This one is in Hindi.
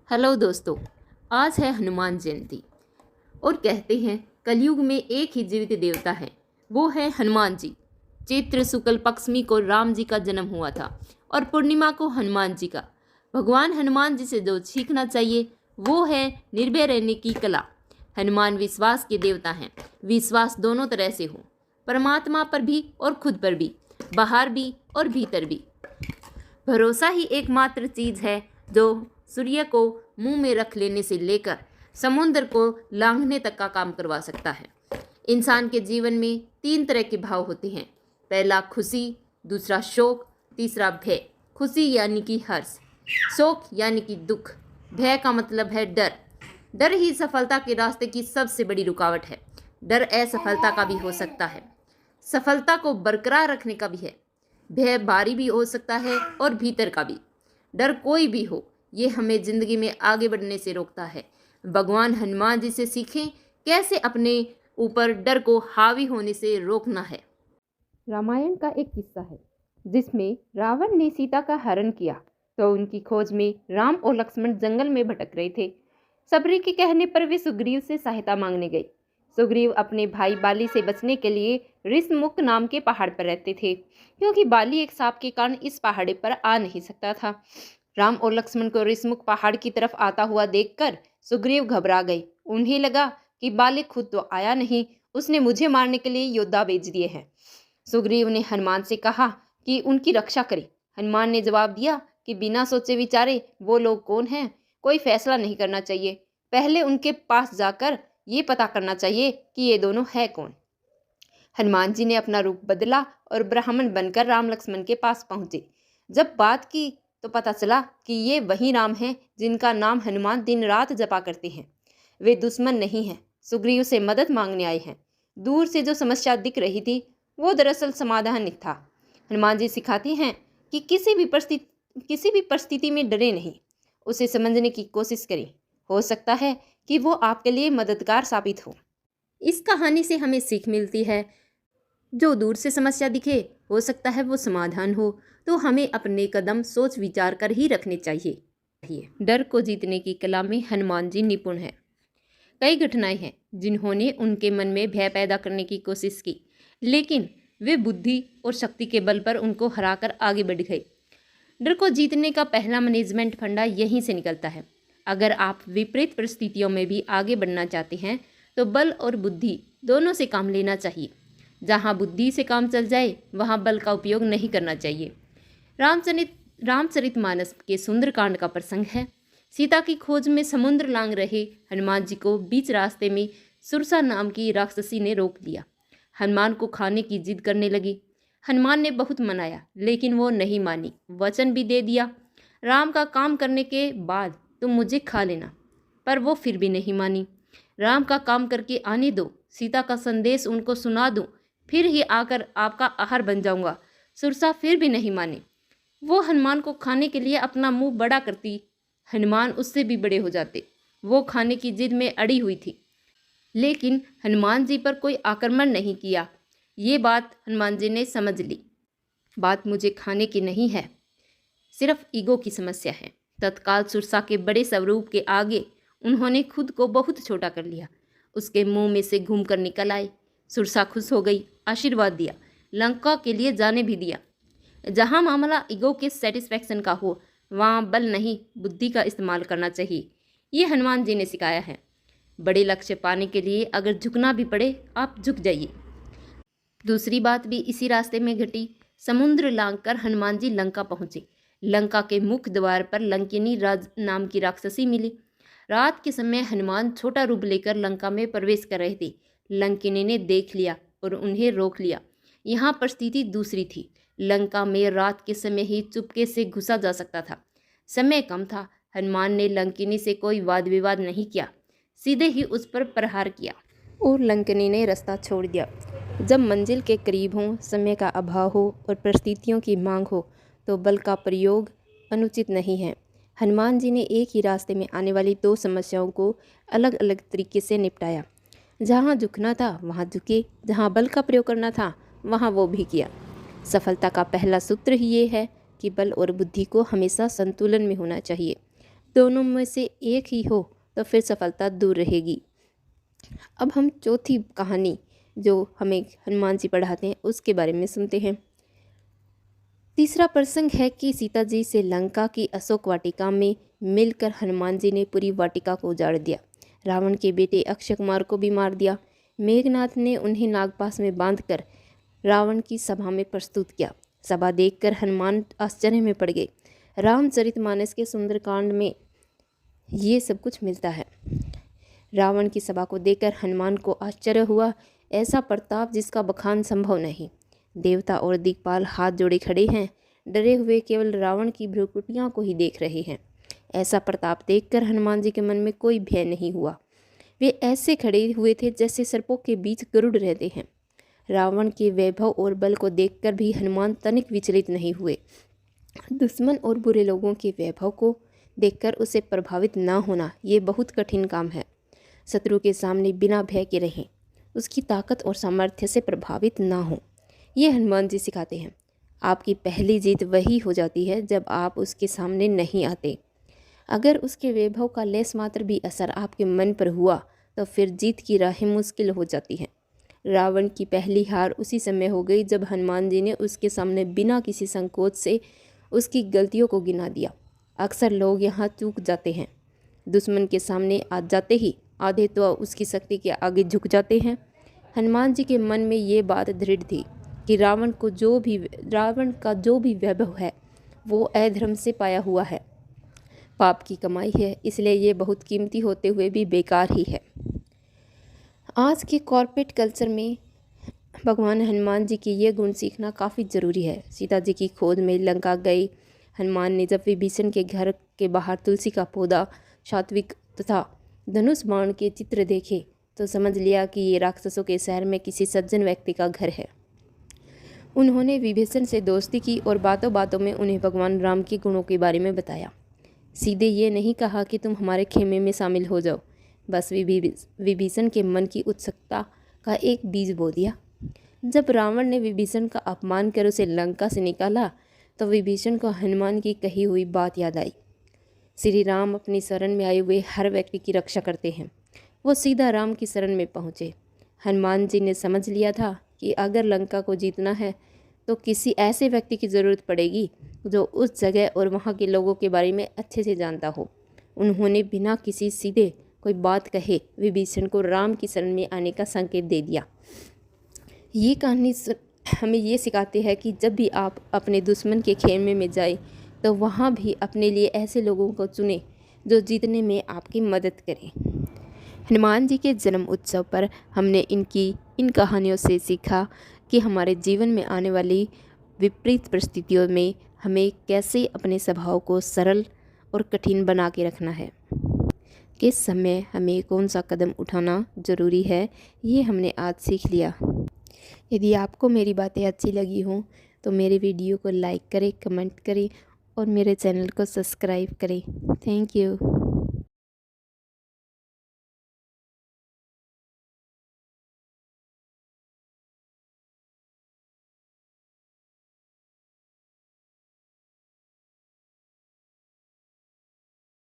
हेलो दोस्तों। आज है हनुमान जयंती और कहते हैं कलयुग में एक ही जीवित देवता है, वो है हनुमान जी। चैत्र शुक्ल पक्षमी को राम जी का जन्म हुआ था और पूर्णिमा को हनुमान जी का। भगवान हनुमान जी से जो सीखना चाहिए वो है निर्भय रहने की कला। हनुमान विश्वास के देवता हैं। विश्वास दोनों तरह से हो, परमात्मा पर भी और खुद पर भी, बाहर भी और भीतर भी। भरोसा ही एकमात्र चीज है जो सूर्य को मुंह में रख लेने से लेकर समुद्र को लांघने तक का काम करवा सकता है। इंसान के जीवन में 3 तरह के भाव होते हैं। पहला खुशी, दूसरा शोक, तीसरा भय। खुशी यानी कि हर्ष, शोक यानी कि दुख, भय का मतलब है डर। डर ही सफलता के रास्ते की सबसे बड़ी रुकावट है। डर असफलता का भी हो सकता है, सफलता को बरकरार रखने का भी है। भय बाहरी भी हो सकता है और भीतर का भी। डर कोई भी हो, ये हमें जिंदगी में आगे बढ़ने से रोकता है। भगवान हनुमान जी से सीखें कैसे अपने ऊपर डर को हावी होने से रोकना है। रामायण का एक किस्सा है जिसमें रावण ने सीता का हरण किया तो उनकी खोज में राम और लक्ष्मण जंगल में भटक रहे थे। सबरी के कहने पर वे सुग्रीव से सहायता मांगने गए। सुग्रीव अपने भाई बाली से बचने के लिए ऋषमुख नाम के पहाड़ पर रहते थे, क्योंकि बाली एक सांप के कारण इस पहाड़ी पर आ नहीं सकता था। राम और लक्ष्मण को ऋषमुख पहाड़ की तरफ आता हुआ देखकर सुग्रीव घबरा गए। उन्हें लगा कि बाली खुद तो आया नहीं, उसने मुझे मारने के लिए योद्धा भेज दिए हैं। सुग्रीव ने हनुमान से कहा कि उनकी रक्षा करे। हनुमान ने जवाब दिया कि बिना सोचे विचारे वो लोग कौन हैं, कोई फैसला नहीं करना चाहिए, पहले उनके पास जाकर ये पता करना चाहिए कि ये दोनों है कौन। हनुमान जी ने अपना रूप बदला और ब्राह्मण बनकर राम लक्ष्मण के पास पहुंचे। जब बात की तो पता चला कि ये वही राम हैं जिनका नाम हनुमान दिन रात जपा करते हैं। वे दुश्मन नहीं हैं, सुग्रीव से मदद मांगने आए हैं। दूर से जो समस्या दिख रही थी वो दरअसल समाधान था। हनुमान जी सिखाते हैं कि किसी भी परिस्थिति में डरे नहीं, उसे समझने की कोशिश करें। हो सकता है कि वो आपके लिए मददगार साबित हो। इस कहानी से हमें सीख मिलती है, जो दूर से समस्या दिखे हो सकता है वो समाधान हो, तो हमें अपने कदम सोच विचार कर ही रखने चाहिए। डर को जीतने की कला में हनुमान जी निपुण हैं। कई घटनाएं हैं जिन्होंने उनके मन में भय पैदा करने की कोशिश की, लेकिन वे बुद्धि और शक्ति के बल पर उनको हराकर आगे बढ़ गए। डर को जीतने का पहला मैनेजमेंट फंडा यहीं से निकलता है। अगर आप विपरीत परिस्थितियों में भी आगे बढ़ना चाहते हैं तो बल और बुद्धि दोनों से काम लेना चाहिए। जहां बुद्धि से काम चल जाए वहां बल का उपयोग नहीं करना चाहिए। रामचरितमानस के सुंदरकांड का प्रसंग है। सीता की खोज में समुद्र लांग रहे हनुमान जी को बीच रास्ते में सुरसा नाम की राक्षसी ने रोक दिया। हनुमान को खाने की जिद करने लगी। हनुमान ने बहुत मनाया लेकिन वो नहीं मानी, वचन भी दे दिया, राम का काम करने के बाद तुम मुझे खा लेना, पर वो फिर भी नहीं मानी। राम का काम करके आने दो, सीता का संदेश उनको सुना दूं, फिर ही आकर आपका आहार बन जाऊंगा। सुरसा फिर भी नहीं मानी। वो हनुमान को खाने के लिए अपना मुंह बड़ा करती, हनुमान उससे भी बड़े हो जाते। वो खाने की जिद में अड़ी हुई थी, लेकिन हनुमान जी पर कोई आक्रमण नहीं किया। ये बात हनुमान जी ने समझ ली। बात मुझे खाने की नहीं है, सिर्फ ईगो की समस्या है। तत्काल सुरसा के बड़े स्वरूप के आगे उन्होंने खुद को बहुत छोटा कर लिया। उसके मुंह में से घूम कर निकल आए। सुरसा खुश हो गई, आशीर्वाद दिया, लंका के लिए जाने भी दिया। जहां मामला ईगो के सेटिस्फैक्शन का हो वहां बल नहीं बुद्धि का इस्तेमाल करना चाहिए। ये हनुमान जी ने सिखाया है। बड़े लक्ष्य पाने के लिए अगर झुकना भी पड़े आप झुक जाइए। दूसरी बात भी इसी रास्ते में घटी। समुद्र लांघकर हनुमान जी लंका पहुंचे। लंका के मुख्य द्वार पर लंकिनी राज नाम की राक्षसी मिली। रात के समय हनुमान छोटा रूप लेकर लंका में प्रवेश कर रहे थे। लंकिनी ने देख लिया और उन्हें रोक लिया। यहाँ पर स्थिति दूसरी थी। लंका में रात के समय ही चुपके से घुसा जा सकता था। समय कम था। हनुमान ने लंकिनी से कोई वाद विवाद नहीं किया, सीधे ही उस पर प्रहार किया और लंकिनी ने रास्ता छोड़ दिया। जब मंजिल के करीब हो, समय का अभाव हो और परिस्थितियों की मांग हो तो बल का प्रयोग अनुचित नहीं है। हनुमान जी ने एक ही रास्ते में आने वाली 2 समस्याओं को अलग अलग तरीके से निपटाया। जहाँ झुकना था वहाँ झुके, जहाँ बल का प्रयोग करना था वहाँ वो भी किया। सफलता का पहला सूत्र ही ये है कि बल और बुद्धि को हमेशा संतुलन में होना चाहिए। दोनों में से एक ही हो तो फिर सफलता दूर रहेगी। अब हम चौथी कहानी जो हमें हनुमान जी पढ़ाते हैं उसके बारे में सुनते हैं। तीसरा प्रसंग है कि सीता जी से लंका की अशोक वाटिका में मिलकर हनुमान जी ने पूरी वाटिका को उजाड़ दिया। रावण के बेटे अक्षय कुमार को भी मार दिया। मेघनाथ ने उन्हें नागपाश में बांधकर रावण की सभा में प्रस्तुत किया। सभा देखकर हनुमान आश्चर्य में पड़ गए। रामचरितमानस के सुंदरकांड में ये सब कुछ मिलता है। रावण की सभा को देखकर हनुमान को आश्चर्य हुआ। ऐसा प्रताप जिसका बखान संभव नहीं। देवता और दिक्पाल हाथ जोड़े खड़े हैं, डरे हुए केवल रावण की भ्रुकुटियां को ही देख रहे हैं। ऐसा प्रताप देखकर हनुमान जी के मन में कोई भय नहीं हुआ। वे ऐसे खड़े हुए थे जैसे सर्पों के बीच गरुड़ रहते हैं। रावण के वैभव और बल को देखकर भी हनुमान तनिक विचलित नहीं हुए। दुश्मन और बुरे लोगों के वैभव को देखकर उसे प्रभावित ना होना ये बहुत कठिन काम है। शत्रु के सामने बिना भय के रहें, उसकी ताकत और सामर्थ्य से प्रभावित ना हो, ये हनुमान जी सिखाते हैं। आपकी पहली जीत वही हो जाती है जब आप उसके सामने नहीं आते। अगर उसके वैभव का लेस मात्र भी असर आपके मन पर हुआ तो फिर जीत की राहें मुश्किल हो जाती हैं। रावण की पहली हार उसी समय हो गई जब हनुमान जी ने उसके सामने बिना किसी संकोच से उसकी गलतियों को गिना दिया। अक्सर लोग यहाँ चूक जाते हैं। दुश्मन के सामने आ जाते ही आधे तो उसकी शक्ति के आगे झुक जाते हैं। हनुमान जी के मन में ये बात दृढ़ थी कि रावण का जो भी वैभव है वो अधर्म से पाया हुआ है, पाप की कमाई है, इसलिए ये बहुत कीमती होते हुए भी बेकार ही है। आज के कॉर्पोरेट कल्चर में भगवान हनुमान जी के ये गुण सीखना काफ़ी ज़रूरी है। सीता जी की खोज में लंका गए हनुमान ने जब विभीषण के घर के बाहर तुलसी का पौधा, सात्विक तथा धनुष बाण के चित्र देखे तो समझ लिया कि ये राक्षसों के शहर में किसी सज्जन व्यक्ति का घर है। उन्होंने विभीषण से दोस्ती की और बातों बातों में उन्हें भगवान राम के गुणों के बारे में बताया। सीधे ये नहीं कहा कि तुम हमारे खेमे में शामिल हो जाओ, बस विभीषण के मन की उत्सुकता का एक बीज बो दिया। जब रावण ने विभीषण का अपमान कर उसे लंका से निकाला तो विभीषण को हनुमान की कही हुई बात याद आई। श्री राम अपनी शरण में आए हुए हर व्यक्ति की रक्षा करते हैं। वो सीधा राम की शरण में पहुँचे। हनुमान जी ने समझ लिया था कि अगर लंका को जीतना है तो किसी ऐसे व्यक्ति की ज़रूरत पड़ेगी जो उस जगह और वहाँ के लोगों के बारे में अच्छे से जानता हो। उन्होंने बिना किसी सीधे कोई बात कहे विभीषण को राम की शरण में आने का संकेत दे दिया। ये कहानी हमें ये सिखाती है कि जब भी आप अपने दुश्मन के खेमे में जाए तो वहाँ भी अपने लिए ऐसे लोगों को चुनें जो जीतने में आपकी मदद करें। हनुमान जी के जन्म उत्सव पर हमने इन कहानियों से सीखा कि हमारे जीवन में आने वाली विपरीत परिस्थितियों में हमें कैसे अपने स्वभाव को सरल और कठिन बना के रखना है। किस समय हमें कौन सा कदम उठाना ज़रूरी है, ये हमने आज सीख लिया। यदि आपको मेरी बातें अच्छी लगी हों तो मेरे वीडियो को लाइक करें, कमेंट करें और मेरे चैनल को सब्सक्राइब करें। Thank you.